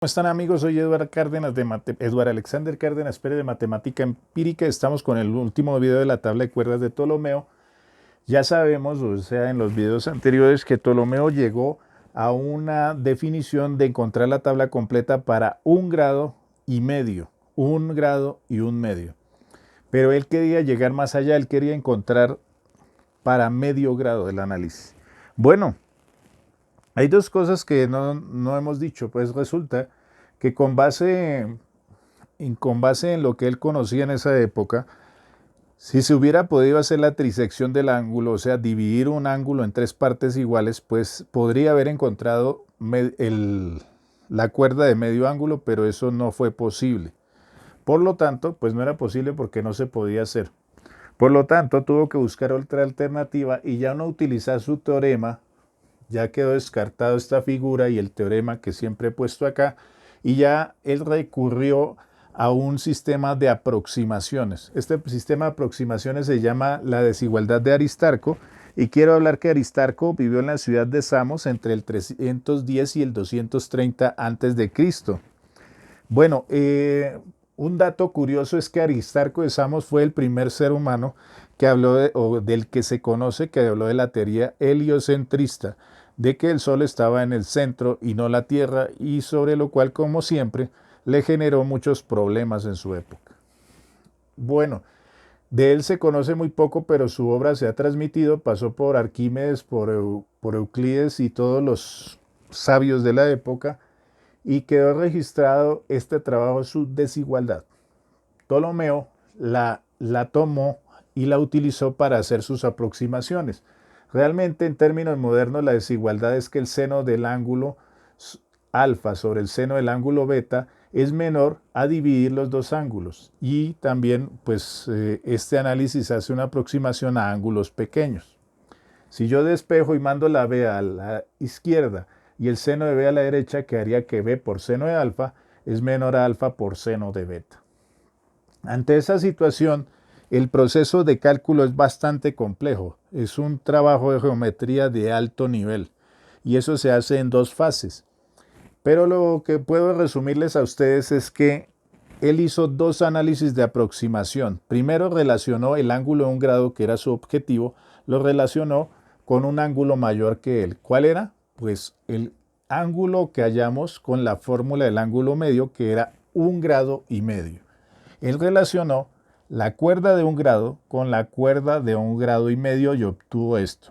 ¿Cómo están, amigos? Soy Eduardo Alexander Cárdenas Pérez de Matemática Empírica. Estamos con el último video de la tabla de cuerdas de Ptolomeo. Ya sabemos, o sea, en los videos anteriores, que Ptolomeo llegó a una definición de encontrar la tabla completa para 1,5 grados, 1,5 grados. Pero él quería llegar más allá, él quería encontrar para medio grado del análisis. Bueno, hay dos cosas que no hemos dicho. Pues resulta que con base en lo que él conocía en esa época, si se hubiera podido hacer la trisección del ángulo, o sea, dividir un ángulo en tres partes iguales, pues podría haber encontrado la cuerda de medio ángulo, pero eso no fue posible. Por lo tanto, pues no era posible porque no se podía hacer. Por lo tanto, tuvo que buscar otra alternativa y ya no utilizar su teorema. Ya quedó descartado esta figura y el teorema que siempre he puesto acá, y ya él recurrió a un sistema de aproximaciones. Este sistema de aproximaciones se llama la desigualdad de Aristarco, y quiero hablar que Aristarco vivió en la ciudad de Samos entre el 310 y el 230 antes de Cristo. Bueno, un dato curioso es que Aristarco de Samos fue el primer ser humano que habló o del que se conoce que habló de la teoría heliocentrista, de que el Sol estaba en el centro y no la Tierra, y sobre lo cual, como siempre, le generó muchos problemas en su época. Bueno, de él se conoce muy poco, pero su obra se ha transmitido, pasó por Arquímedes, por Euclides y todos los sabios de la época, y quedó registrado este trabajo, su desigualdad. Ptolomeo la tomó y la utilizó para hacer sus aproximaciones. Realmente, en términos modernos, la desigualdad es que el seno del ángulo alfa sobre el seno del ángulo beta es menor a dividir los dos ángulos, y también pues este análisis hace una aproximación a ángulos pequeños. Si yo despejo y mando la B a la izquierda y el seno de B a la derecha, quedaría que B por seno de alfa es menor a alfa por seno de beta. Ante esa situación, el proceso de cálculo es bastante complejo. Es un trabajo de geometría de alto nivel, y eso se hace en dos fases. Pero lo que puedo resumirles a ustedes es que él hizo dos análisis de aproximación. Primero relacionó el ángulo de 1 grado, que era su objetivo, lo relacionó con un ángulo mayor que él. ¿Cuál era? Pues el ángulo que hallamos con la fórmula del ángulo medio, que era 1,5 grados. Él relacionó la cuerda de 1 grado con la cuerda de 1,5 grados y obtuvo esto,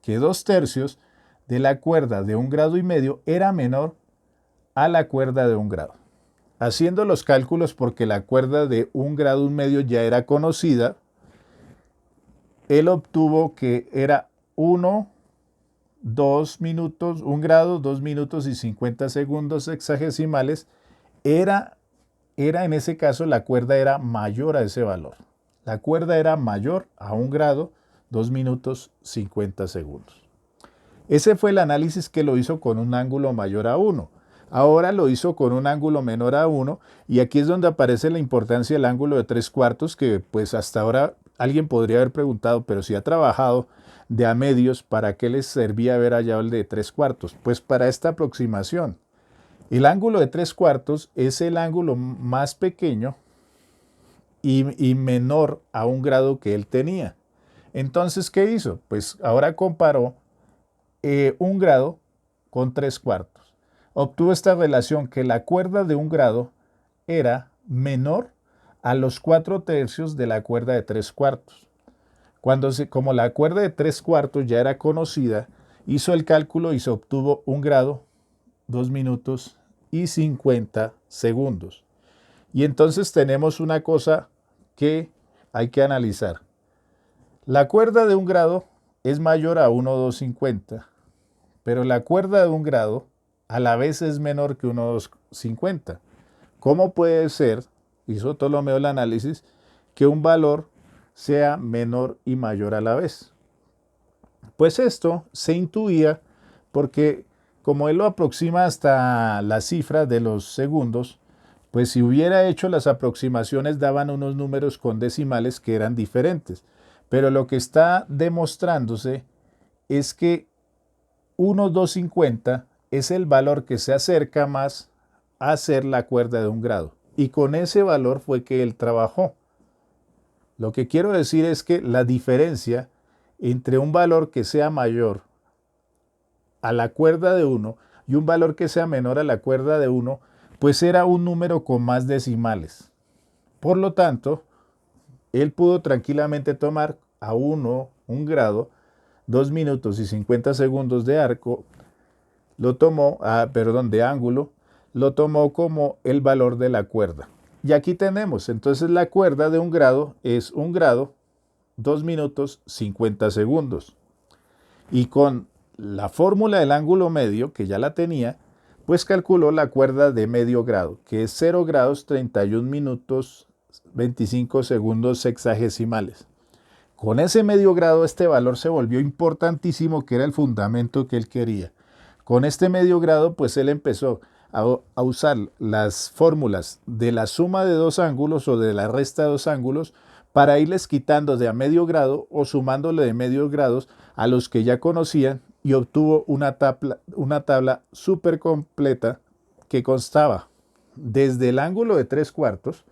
que 2/3 de la cuerda de 1,5 grados era menor a la cuerda de 1 grado. Haciendo los cálculos, porque la cuerda de 1,5 grados ya era conocida, él obtuvo que era 2 minutos, 1 grado, 2 minutos y 50 segundos hexagesimales. Era en ese caso la cuerda era mayor a ese valor. La cuerda era mayor a 1 grado, 2 minutos 50 segundos. Ese fue el análisis que lo hizo con un ángulo mayor a 1. Ahora lo hizo con un ángulo menor a 1, y aquí es donde aparece la importancia del ángulo de 3/4, que pues hasta ahora alguien podría haber preguntado, pero si ha trabajado de a medios, ¿para qué les servía haber hallado el de 3/4? Pues para esta aproximación. El ángulo de 3/4 es el ángulo más pequeño y menor a 1 grado que él tenía. Entonces, ¿qué hizo? Pues ahora comparó 1 grado con 3/4. Obtuvo esta relación, que la cuerda de 1 grado era menor a los 4/3 de la cuerda de 3/4. Como la cuerda de 3/4 ya era conocida, hizo el cálculo y se obtuvo 1 grado, 2 minutos y 50 segundos. Y entonces tenemos una cosa que hay que analizar. La cuerda de 1 grado es mayor a 1,250, pero la cuerda de 1 grado a la vez es menor que 1,250. ¿Cómo puede ser, hizo Ptolomeo el análisis, que un valor sea menor y mayor a la vez? Pues esto se intuía porque, como él lo aproxima hasta la cifra de los segundos, pues si hubiera hecho las aproximaciones daban unos números con decimales que eran diferentes. Pero lo que está demostrándose es que 1,250 es el valor que se acerca más a hacer la cuerda de 1 grado. Y con ese valor fue que él trabajó. Lo que quiero decir es que la diferencia entre un valor que sea mayor a la cuerda de 1 y un valor que sea menor a la cuerda de 1, pues era un número con más decimales. Por lo tanto, él pudo tranquilamente tomar a 1 grado, 2 minutos y 50 segundos de arco, de ángulo, lo tomó como el valor de la cuerda. Y aquí tenemos, entonces la cuerda de 1 grado es 1 grado, 2 minutos, 50 segundos. Y con la fórmula del ángulo medio, que ya la tenía, pues calculó la cuerda de medio grado, que es 0 grados, 31 minutos, 25 segundos sexagesimales. Con ese medio grado este valor se volvió importantísimo, que era el fundamento que él quería. Con este medio grado, pues él empezó a usar las fórmulas de la suma de dos ángulos o de la resta de dos ángulos para irles quitando de a medio grado o sumándole de medios grados a los que ya conocían, y obtuvo una tabla súper completa que constaba desde el ángulo de 3/4,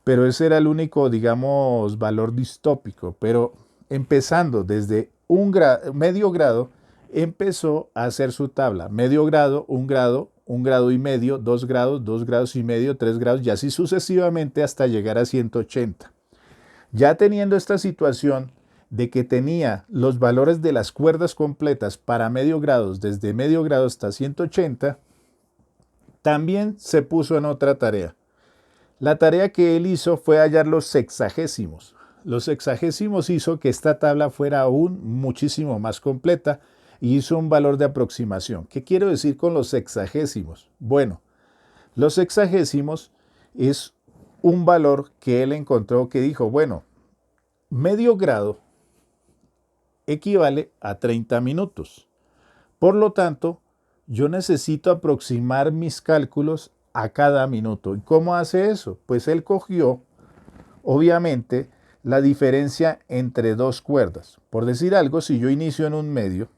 pero ese era el único, digamos, valor distópico. Pero empezando desde medio grado, empezó a hacer su tabla. Medio grado, 1 grado, 1 grado y medio, 2 grados, 2 grados y medio, 3 grados y así sucesivamente hasta llegar a 180. Ya teniendo esta situación de que tenía los valores de las cuerdas completas para medio grado, desde medio grado hasta 180, también se puso en otra tarea. La tarea que él hizo fue hallar los sexagésimos. Los sexagésimos hizo que esta tabla fuera aún muchísimo más completa y hizo un valor de aproximación. ¿Qué quiero decir con los sexagésimos? Bueno, los sexagésimos es un valor que él encontró que dijo, bueno, medio grado equivale a 30 minutos. Por lo tanto, yo necesito aproximar mis cálculos a cada minuto. ¿Y cómo hace eso? Pues él cogió, obviamente, la diferencia entre dos cuerdas. Por decir algo, si yo inicio en 1 medio,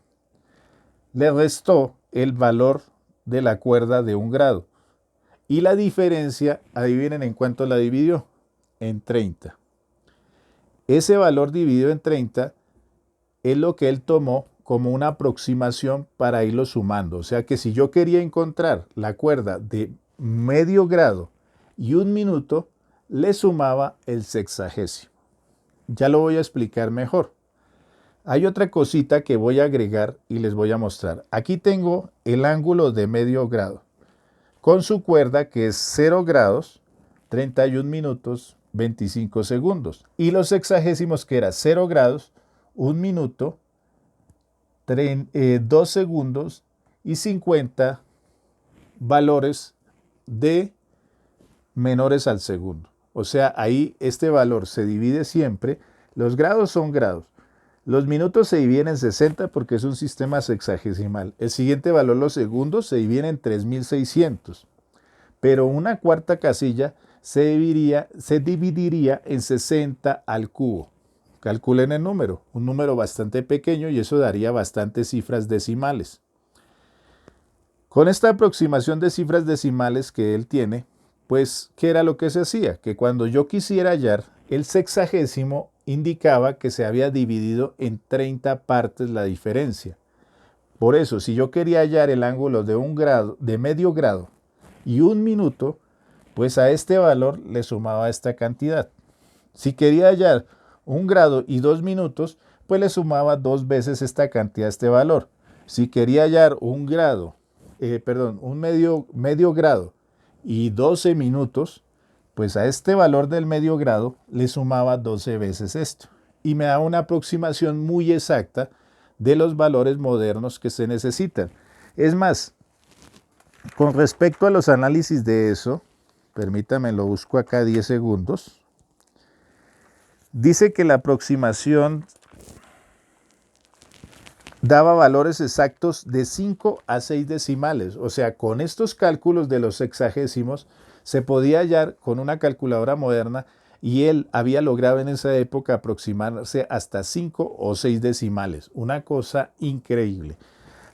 le restó el valor de la cuerda de 1 grado. Y la diferencia, adivinen en cuánto la dividió, en 30. Ese valor dividido en 30 es lo que él tomó como una aproximación para irlo sumando. O sea que si yo quería encontrar la cuerda de medio grado y 1 minuto, le sumaba el sexagésimo. Ya lo voy a explicar mejor. Hay otra cosita que voy a agregar y les voy a mostrar. Aquí tengo el ángulo de medio grado con su cuerda que es 0 grados, 31 minutos, 25 segundos. Y los sexagésimos que era 0 grados, 1 minuto, 2 segundos y 50 valores de menores al segundo. O sea, ahí este valor se divide siempre. Los grados son grados. Los minutos se dividen en 60 porque es un sistema sexagesimal. El siguiente valor, los segundos, se dividen en 3600. Pero una cuarta casilla se dividiría en 60 al cubo. Calculen el número, un número bastante pequeño y eso daría bastantes cifras decimales. Con esta aproximación de cifras decimales que él tiene, pues, ¿qué era lo que se hacía? Que cuando yo quisiera hallar el sexagésimo, indicaba que se había dividido en 30 partes la diferencia. Por eso, si yo quería hallar el ángulo de 1 grado, de medio grado y 1 minuto, pues a este valor le sumaba esta cantidad. Si quería hallar 1 grado y 2 minutos, pues le sumaba 2 veces esta cantidad, este valor. Si quería hallar un medio grado y 12 minutos, pues a este valor del medio grado le sumaba 12 veces esto. Y me da una aproximación muy exacta de los valores modernos que se necesitan. Es más, con respecto a los análisis de eso, permítame, lo busco acá 10 segundos. Dice que la aproximación daba valores exactos de 5 a 6 decimales. O sea, con estos cálculos de los sexagésimos se podía hallar con una calculadora moderna y él había logrado en esa época aproximarse hasta 5 o 6 decimales. Una cosa increíble.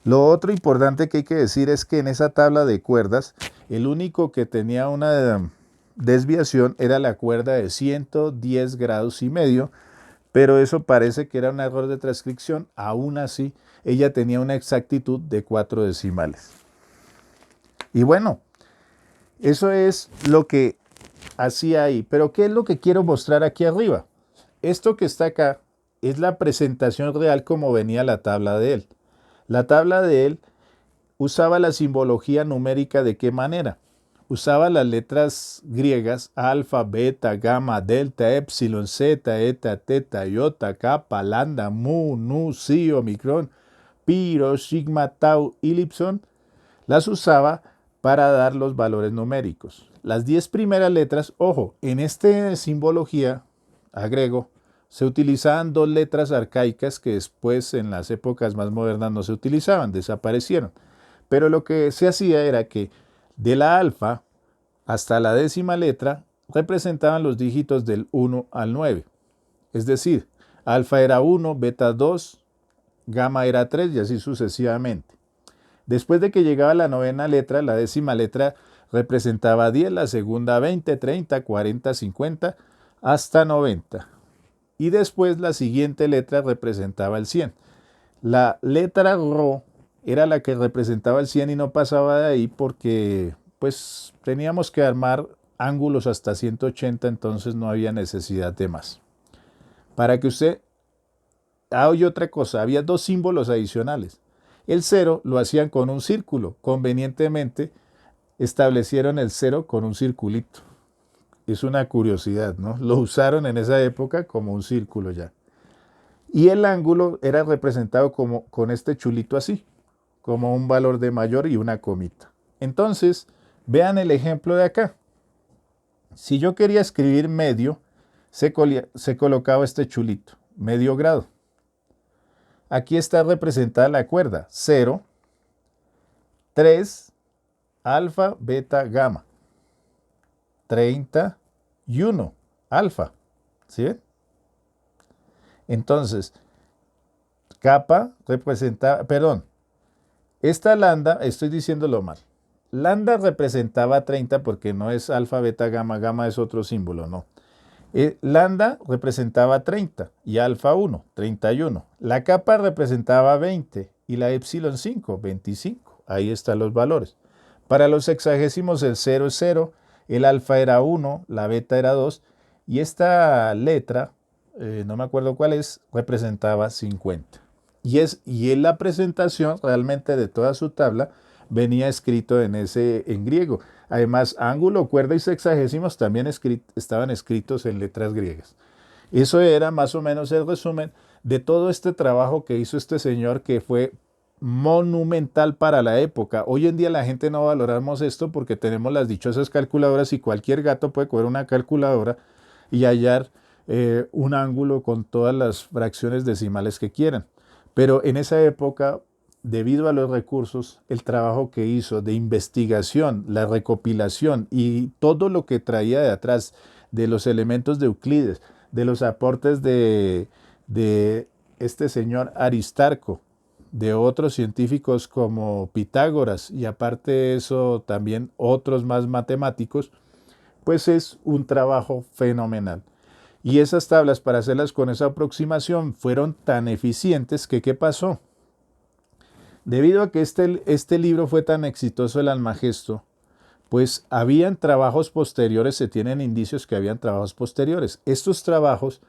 Lo otro importante que hay que decir es que en esa tabla de cuerdas, el único que tenía una desviación era la cuerda de 110 grados y medio, pero eso parece que era un error de transcripción. Aún así, ella tenía una exactitud de 4 decimales. Y bueno, eso es lo que hacía ahí. Pero ¿qué es lo que quiero mostrar aquí arriba? Esto que está acá es la presentación real como venía la tabla de él. La tabla de él usaba la simbología numérica ¿de qué manera? Usaba las letras griegas alfa, beta, gamma, delta, epsilon, zeta, eta, teta, iota, kappa, lambda, mu, nu, psi, omicron, pi, rho, sigma, tau, ipsilon. Las usaba para dar los valores numéricos. Las 10 primeras letras, ojo, en esta simbología, agrego, se utilizaban 2 letras arcaicas que después en las épocas más modernas no se utilizaban, desaparecieron. Pero lo que se hacía era que de la alfa hasta la 10ª letra representaban los dígitos del 1 al 9. Es decir, alfa era 1, beta 2, gamma era 3 y así sucesivamente. Después de que llegaba la 9ª letra, la 10ª letra representaba 10, la segunda 20, 30, 40, 50, hasta 90. Y después la siguiente letra representaba el 100. La letra Rho era la que representaba el 100 y no pasaba de ahí porque pues teníamos que armar ángulos hasta 180, entonces no había necesidad de más. Para que usted... hay otra cosa, había 2 símbolos adicionales. El 0 lo hacían con un círculo, convenientemente establecieron el 0 con un circulito. Es una curiosidad, ¿no? Lo usaron en esa época como un círculo ya. Y el ángulo era representado como con este chulito así, como un valor de mayor y una comita. Entonces, vean el ejemplo de acá. Si yo quería escribir medio, se colocaba este chulito, medio grado. Aquí está representada la cuerda, 0, 3, alfa, beta, gamma, 30 y 1, alfa. ¿Sí ven? Entonces, kappa representaba, perdón, esta lambda, estoy diciéndolo mal. Lambda representaba 30 porque no es alfa, beta, gamma, gamma es otro símbolo, no. Lambda representaba 30 y alfa 1, 31. La kappa representaba 20 y la epsilon 5, 25. Ahí están los valores. Para los sexagésimos el 0 es 0, el alfa era 1, la beta era 2 y esta letra, no me acuerdo cuál es, representaba 50. Y en la presentación realmente de toda su tabla venía escrito en griego. Además, ángulo, cuerda y sexagésimos también estaban escritos en letras griegas. Eso era más o menos el resumen de todo este trabajo que hizo este señor, que fue monumental para la época. Hoy en día la gente no valoramos esto porque tenemos las dichosas calculadoras y cualquier gato puede coger una calculadora y hallar un ángulo con todas las fracciones decimales que quieran. Pero en esa época, debido a los recursos, el trabajo que hizo de investigación, la recopilación y todo lo que traía de atrás de los elementos de Euclides, de los aportes de este señor Aristarco, de otros científicos como Pitágoras y aparte de eso también otros más matemáticos, pues es un trabajo fenomenal. Y esas tablas, para hacerlas con esa aproximación, fueron tan eficientes que ¿qué pasó? Debido a que este libro fue tan exitoso, el Almagesto, pues habían trabajos posteriores, se tienen indicios que habían trabajos posteriores. Estos trabajos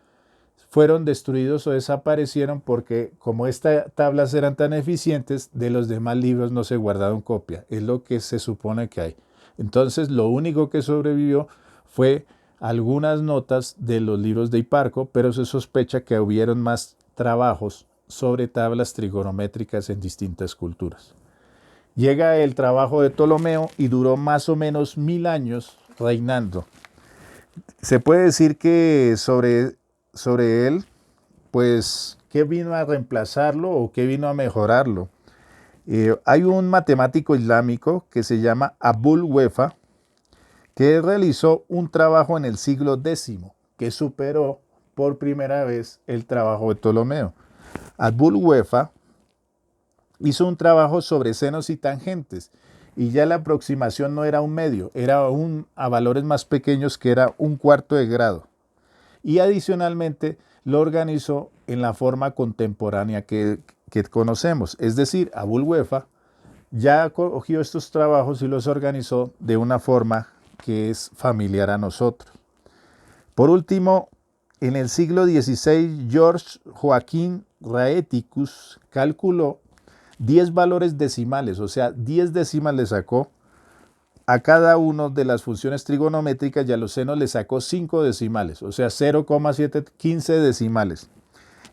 fueron destruidos o desaparecieron porque como estas tablas eran tan eficientes, de los demás libros no se guardaron copia. Es lo que se supone que hay. Entonces, lo único que sobrevivió fue algunas notas de los libros de Hiparco, pero se sospecha que hubieron más trabajos sobre tablas trigonométricas en distintas culturas. Llega el trabajo de Ptolomeo y duró más o menos 1000 años reinando. Se puede decir que sobre él, pues, ¿qué vino a reemplazarlo o qué vino a mejorarlo? Hay un matemático islámico que se llama Abul Wefa, que realizó un trabajo en el siglo X, que superó por primera vez el trabajo de Ptolomeo. Abul Wefa hizo un trabajo sobre senos y tangentes, y ya la aproximación no era un medio, era a valores más pequeños, que era un cuarto de grado. Y adicionalmente lo organizó en la forma contemporánea que conocemos, es decir, Abul-Wefaq ya cogió estos trabajos y los organizó de una forma que es familiar a nosotros. Por último, en el siglo XVI, George Joaquin Raeticus calculó 10 valores decimales, o sea, 10 décimas le sacó a cada una de las funciones trigonométricas, y a los senos le sacó 5 decimales, o sea, 0,715 decimales.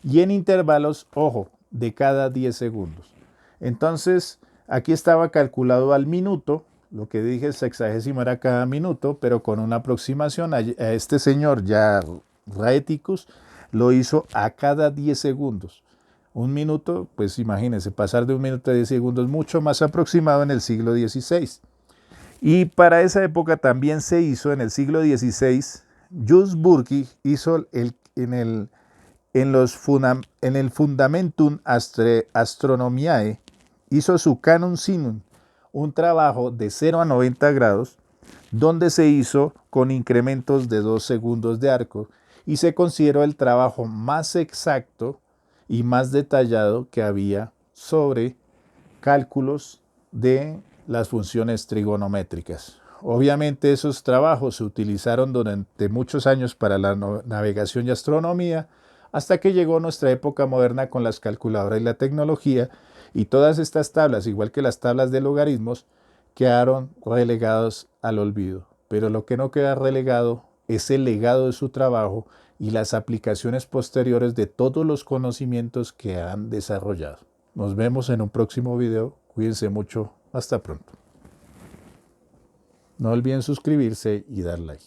Y en intervalos, ojo, de cada 10 segundos. Entonces, aquí estaba calculado al minuto, lo que dije, el sexagésimo era cada minuto, pero con una aproximación a este señor ya Raeticus lo hizo a cada 10 segundos. Un minuto, pues imagínense, pasar de un minuto a 10 segundos, mucho más aproximado en el siglo XVI. Y para esa época también se hizo, en el siglo XVI, Jules Burki hizo en el Fundamentum Astronomiae, hizo su Canon Sinum, un trabajo de 0 a 90 grados, donde se hizo con incrementos de 2 segundos de arco, y se consideró el trabajo más exacto y más detallado que había sobre cálculos de las funciones trigonométricas. Obviamente esos trabajos se utilizaron durante muchos años para la navegación y astronomía, hasta que llegó nuestra época moderna con las calculadoras y la tecnología, y todas estas tablas, igual que las tablas de logaritmos, quedaron relegados al olvido. Pero lo que no queda relegado es el legado de su trabajo y las aplicaciones posteriores de todos los conocimientos que han desarrollado. Nos vemos en un próximo video. Cuídense mucho. Hasta pronto. No olviden suscribirse y dar like.